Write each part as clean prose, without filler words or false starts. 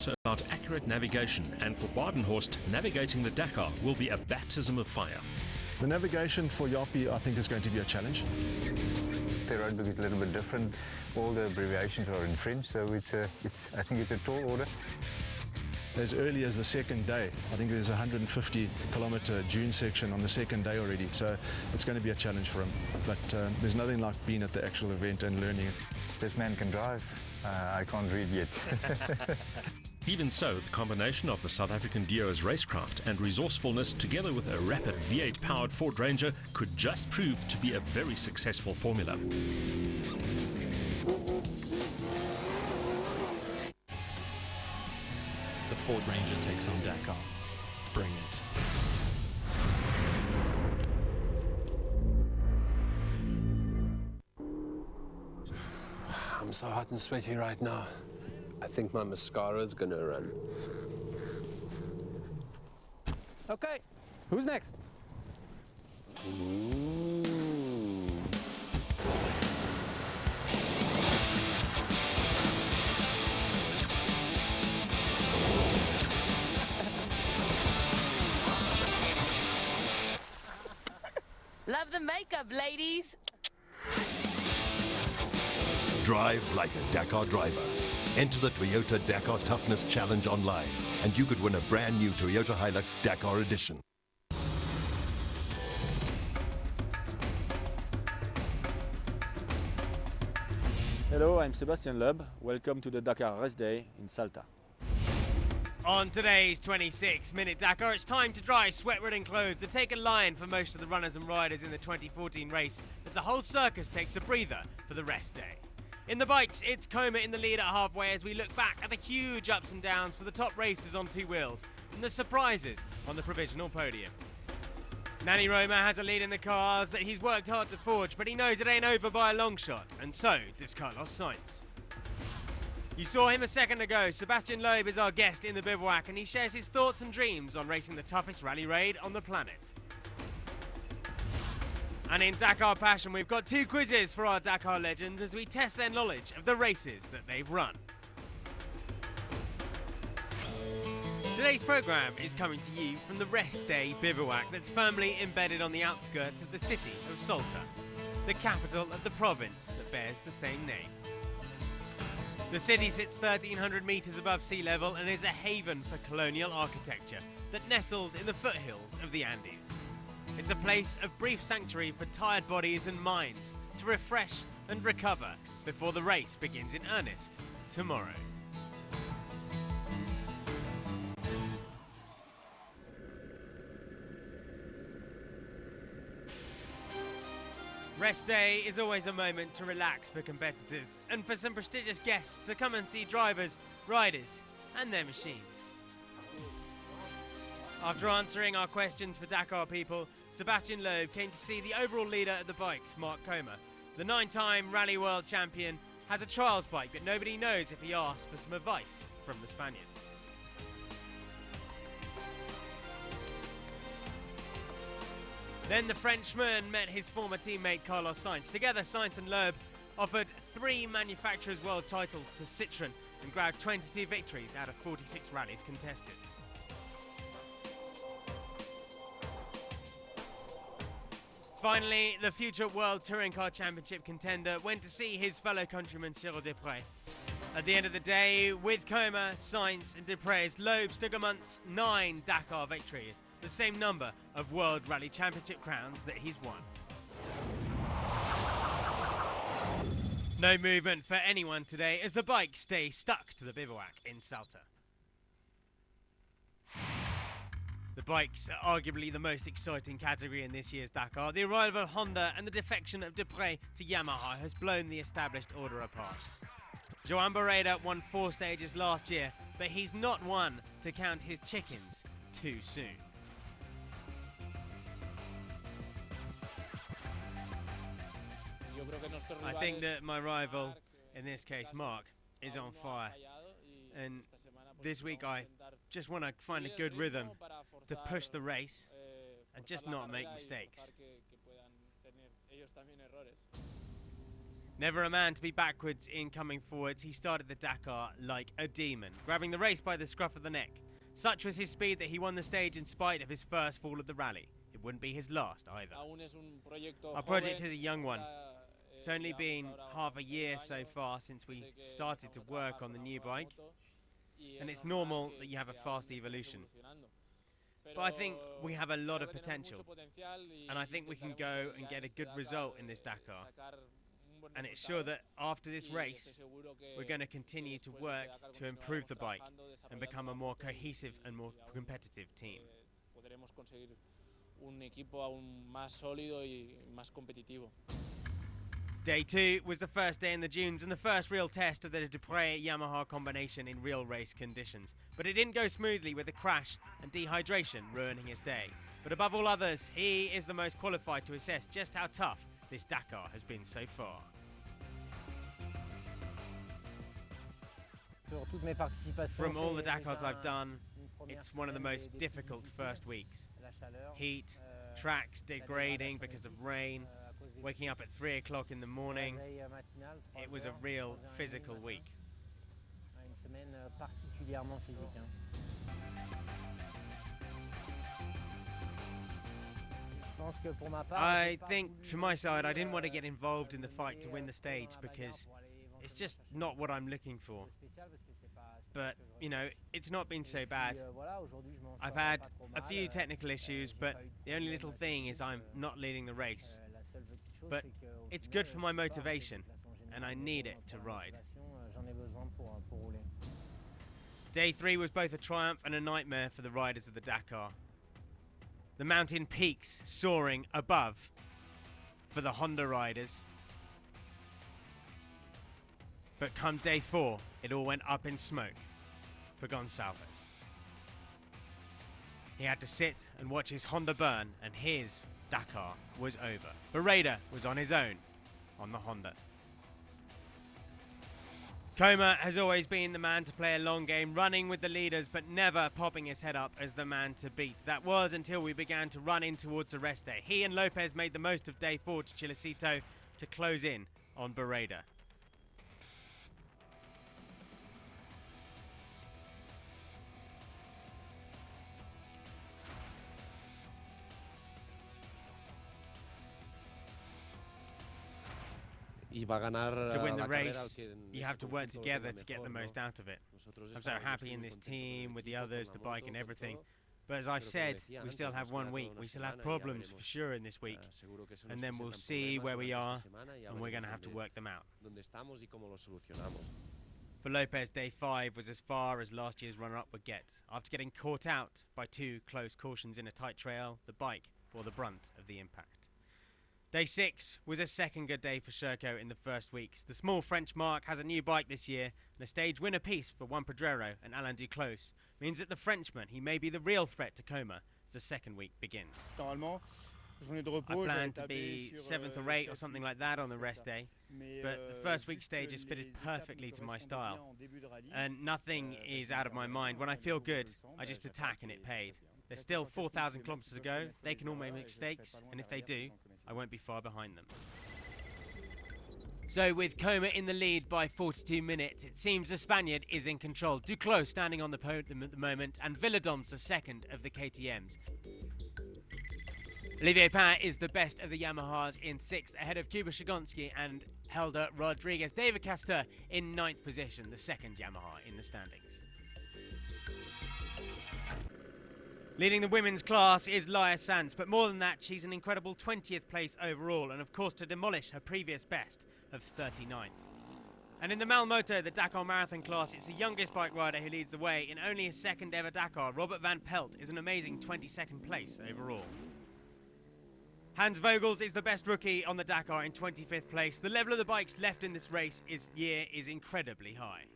So about accurate navigation, and for Badenhorst, navigating the Dakar will be a baptism of fire. The navigation for Yapi, I think, is going to be a challenge. The roadbook is a little bit different. All the abbreviations are in French, so I think it's a tall order. As early as the second day, I think there's a 150-kilometre dune section on the second day already, so it's going to be a challenge for him. But there's nothing like being at the actual event and learning it. This man can drive. I can't read yet. Even so, the combination of the South African duo's racecraft and resourcefulness together with a rapid V8-powered Ford Ranger could just prove to be a very successful formula. The Ford Ranger takes on Dakar. Bring it. I'm so hot and sweaty right now. I think my mascara's gonna run. Okay, who's next? Love the makeup, ladies. Drive like a Dakar driver. Enter the Toyota Dakar Toughness Challenge online, and you could win a brand new Toyota Hilux Dakar Edition. Hello, I'm Sebastian Loeb. Welcome to the Dakar Race Day in Salta. On today's 26-minute Dakar, it's time to dry sweat-ridden clothes to take a line for most of the runners and riders in the 2014 race as the whole circus takes a breather for the rest day. In the bikes, it's Coma in the lead at halfway as we look back at the huge ups and downs for the top racers on two wheels and the surprises on the provisional podium. Nani Roma has a lead in the cars that he's worked hard to forge, but he knows it ain't over by a long shot, and so does Carlos Sainz. You saw him a second ago. Sebastian Loeb is our guest in the bivouac, and he shares his thoughts and dreams on racing the toughest rally raid on the planet. And in Dakar Passion, we've got two quizzes for our Dakar legends as we test their knowledge of the races that they've run. Today's programme is coming to you from the Rest Day bivouac that's firmly embedded on the outskirts of the city of Salta, the capital of the province that bears the same name. The city sits 1,300 metres above sea level and is a haven for colonial architecture that nestles in the foothills of the Andes. It's a place of brief sanctuary for tired bodies and minds to refresh and recover before the race begins in earnest tomorrow. Rest Day is always a moment to relax for competitors and for some prestigious guests to come and see drivers, riders and their machines. After answering our questions for Dakar people, Sebastian Loeb came to see the overall leader of the bikes, Mark Coma. The 9-time Rally World Champion has a trials bike, but nobody knows if he asked for some advice from the Spaniard. Then the Frenchman met his former teammate Carlos Sainz. Together, Sainz and Loeb offered 3 manufacturers' world titles to Citroën and grabbed 22 victories out of 46 rallies contested. Finally, the future World Touring Car Championship contender went to see his fellow countryman Cyril Desprez. At the end of the day, with Coma, Sainz and Desprez, Loeb stood amongst 9 Dakar victories, the same number of World Rally Championship crowns that he's won. No movement for anyone today as the bikes stay stuck to the bivouac in Salta. The bikes are arguably the most exciting category in this year's Dakar. The arrival of Honda and the defection of Desprez to Yamaha has blown the established order apart. Joan Barreda won 4 stages last year, but he's not one to count his chickens too soon. I think that my rival, in this case Mark, is on fire. And this week I just want to find a good rhythm to push the race and just not make mistakes. Never a man to be backwards in coming forwards, he started the Dakar like a demon, grabbing the race by the scruff of the neck. Such was his speed that he won the stage in spite of his first fall of the rally. It wouldn't be his last either. Our project is a young one. It's only been half a year so far since we started to work on the new bike, and it's normal that you have a fast evolution. But I think we have a lot of potential, and I think we can go and get a good result in this Dakar. And it's sure that after this race, we're going to continue to work to improve the bike and become a more cohesive and more competitive team. Day 2 was the first day in the dunes and the first real test of the Dupré-Yamaha combination in real race conditions. But it didn't go smoothly, with a crash and dehydration ruining his day. But above all others, he is the most qualified to assess just how tough this Dakar has been so far. From all the Dakars I've done, it's one of the most difficult first weeks. Heat, tracks degrading because of rain, waking up at 3 o'clock in the morning. It was a real physical week. I think, from my side, I didn't want to get involved in the fight to win the stage because it's just not what I'm looking for. But, you know, it's not been so bad. I've had a few technical issues, but the only little thing is I'm not leading the race. But it's good for my motivation, and I need it to ride. Day 3 was both a triumph and a nightmare for the riders of the Dakar. The mountain peaks soaring above for the Honda riders. But come day 4, it all went up in smoke for Gonçalves. He had to sit and watch his Honda burn, and his Dakar was over. Barreda was on his own on the Honda. Coma has always been the man to play a long game, running with the leaders but never popping his head up as the man to beat. That was until we began to run in towards the rest day. He and Lopez made the most of day 4 to Chilecito to close in on Barreda. To win the race, you have to work together to get the most out of it. I'm so happy in this team, with the others, the bike and everything. But as I've said, we still have 1 week. We still have problems for sure in this week. And then we'll see where we are, and we're going to have to work them out. For Lopez, day 5 was as far as last year's runner-up would get. After getting caught out by 2 close cautions in a tight trail, the bike bore the brunt of the impact. Day 6 was a second good day for Sherco in the first weeks. The small French mark has a new bike this year, and a stage win apiece for Juan Pedrero and Alain Duclos means that the Frenchman, he may be the real threat to Coma as the second week begins. I plan to be 7th or 8th or something like that on the rest day, but the first week stage is fitted perfectly to my style, and nothing is out of my mind. When I feel good, I just attack and it paid. There's still 4,000 kilometers to go. They can all make mistakes, and if they do, I won't be far behind them. So with Coma in the lead by 42 minutes, it seems the Spaniard is in control. Duclos standing on the podium at the moment, and Villadom's the second of the KTMs. Olivier Pain is the best of the Yamahas in 6th, ahead of Kuba Shigonski and Helder Rodriguez. David Castor in 9th position, the second Yamaha in the standings. Leading the women's class is Laia Sanz, but more than that, she's an incredible 20th place overall, and of course to demolish her previous best of 39th. And in the Malmoto, the Dakar Marathon class, it's the youngest bike rider who leads the way. In only his second ever Dakar, Robert van Pelt is an amazing 22nd place overall. Hans Vogels is the best rookie on the Dakar in 25th place. The level of the bikes left in this race is incredibly high.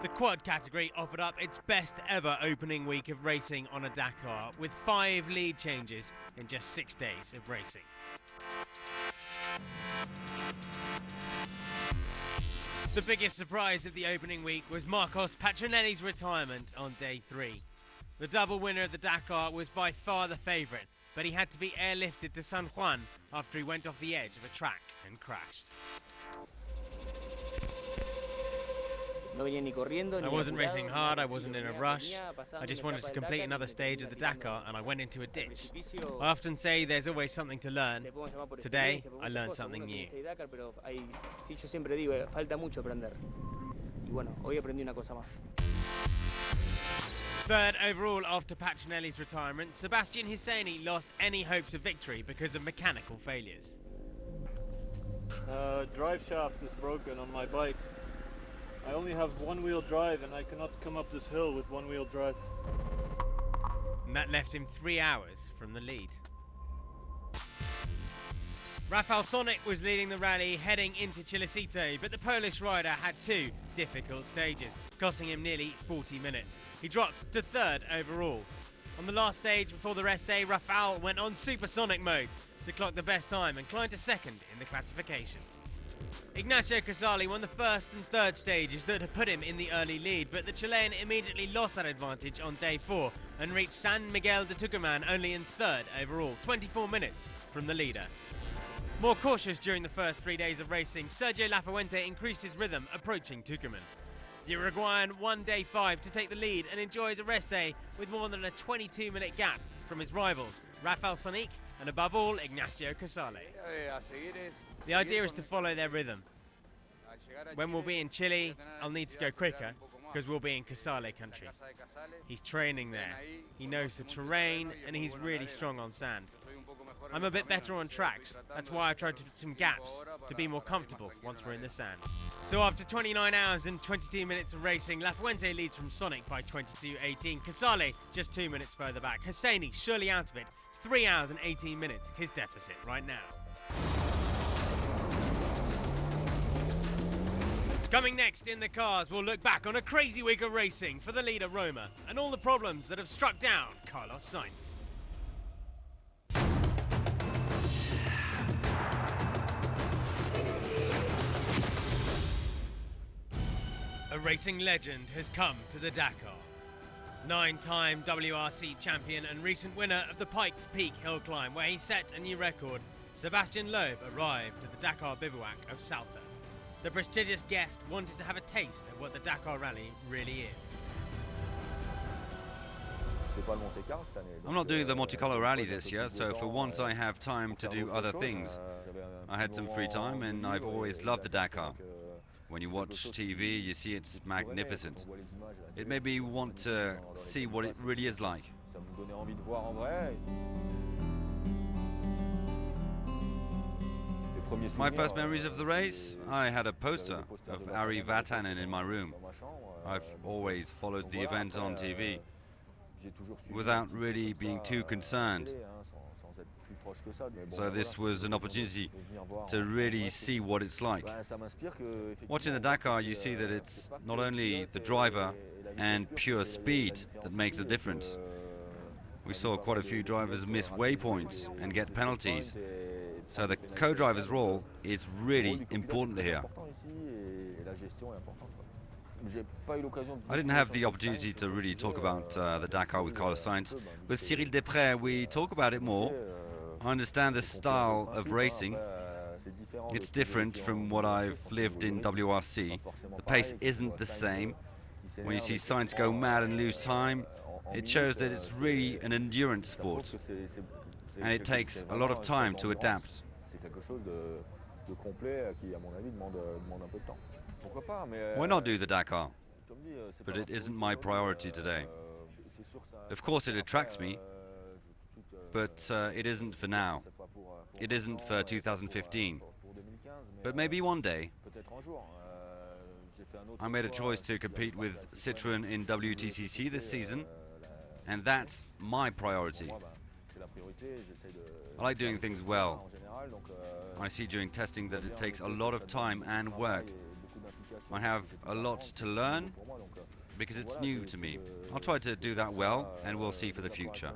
The quad category offered up its best ever opening week of racing on a Dakar, with 5 lead changes in just 6 days of racing. The biggest surprise of the opening week was Marcos Patronelli's retirement on day 3. The double winner of the Dakar was by far the favourite, but he had to be airlifted to San Juan after he went off the edge of a track and crashed. I wasn't racing hard, I wasn't in a rush. I just wanted to complete another stage of the Dakar and I went into a ditch. I often say there's always something to learn. Today, I learned something new. Third overall after Patronelli's retirement, Sebastian Husseini lost any hopes of victory because of mechanical failures. Drive shaft is broken on my bike. I only have one-wheel drive and I cannot come up this hill with one-wheel drive. And that left him 3 hours from the lead. Rafał Sonik was leading the rally heading into Chilecito, but the Polish rider had two difficult stages, costing him nearly 40 minutes. He dropped to third overall. On the last stage before the rest day, Rafał went on supersonic mode to clock the best time and climbed to second in the classification. Ignacio Casali won the first and third stages that had put him in the early lead, but the Chilean immediately lost that advantage on day 4 and reached San Miguel de Tucumán only in third overall, 24 minutes from the leader. More cautious during the first 3 days of racing, Sergio Lafuente increased his rhythm approaching Tucumán. The Uruguayan won day 5 to take the lead and enjoys a rest day with more than a 22-minute gap from his rivals, Rafał Sonik and above all, Ignacio Casale. The idea is to follow their rhythm. When we'll be in Chile, I'll need to go quicker because we'll be in Casale country. He's training there. He knows the terrain and he's really strong on sand. I'm a bit better on tracks. That's why I tried to put some gaps to be more comfortable once we're in the sand. So after 29 hours and 22 minutes of racing, Lafuente leads from Sonik by 22.18. Casale just 2 minutes further back. Husseini surely out of it. 3 hours and 18 minutes, his deficit right now. Coming next in the cars, we'll look back on a crazy week of racing for the leader Roma and all the problems that have struck down Carlos Sainz. A racing legend has come to the Dakar. 9-time WRC champion and recent winner of the Pikes Peak hill climb, where he set a new record, Sebastian Loeb arrived at the Dakar bivouac of Salta. The prestigious guest wanted to have a taste of what the Dakar Rally really is. I'm not doing the Monte Carlo Rally this year, so for once I have time to do other things. I had some free time and I've always loved the Dakar. When you watch TV, you see it's magnificent. It made me want to see what it really is like. My first memories of the race, I had a poster of Ari Vatanen in my room. I've always followed the event on TV without really being too concerned. So this was an opportunity to really see what it's like. Watching the Dakar, you see that it's not only the driver and pure speed that makes a difference. We saw quite a few drivers miss waypoints and get penalties. So the co-driver's role is really important here. I didn't have the opportunity to really talk about the Dakar with Carlos Sainz. With Cyril Desprez, we talk about it more. I understand the style of racing. It's different from what I've lived in WRC. The pace isn't the same. When you see Sainz go mad and lose time, it shows that it's really an endurance sport. And it takes a lot of time to adapt. Why not do the Dakar? But it isn't my priority today. Of course it attracts me, but it isn't for now. It isn't for 2015. But maybe one day. I made a choice to compete with Citroën in WTCC this season, and that's my priority. I like doing things well. I see during testing that it takes a lot of time and work. I have a lot to learn because it's new to me. I'll try to do that well, and we'll see for the future.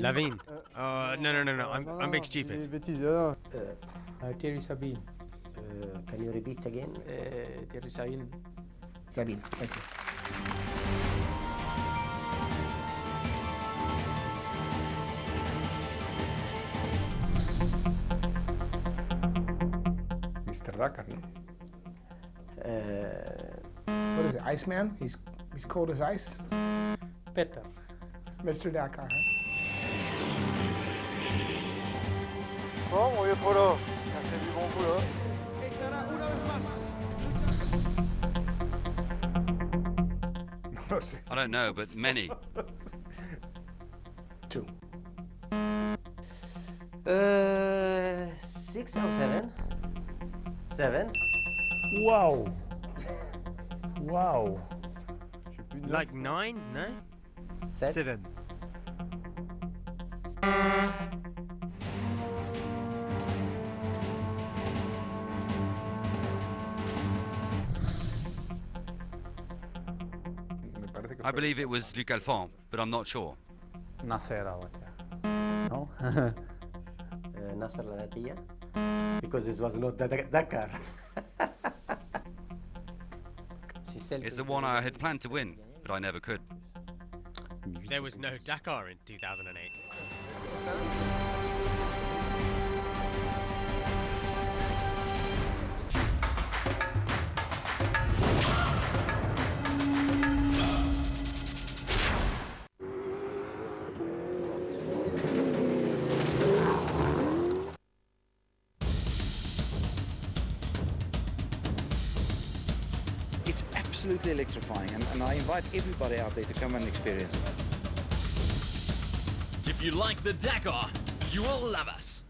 Lavigne. No. I'm being stupid. Thierry Sabine. Can you repeat again? Thierry Sabine. Sabine, thank you. Mr. Dakar, no? What is it, Iceman? He's cold as ice? Peter. Mr. Dakar, huh? Bon, mon vieux Polo, ça fait du bon boulot. I don't know, but many. 2. 6 or 7? 7? Wow. Wow. Like 9? No? 7. I believe it was Luc Alphand, but I'm not sure. Nasser Al-Attiyah. No? Nasser Al-Attiyah? Because it was not Dakar. It's the one I had planned to win, but I never could. There was no Dakar in 2008. It's absolutely electrifying, and I invite everybody out there to come and experience it. If you like the Dakar, you will love us.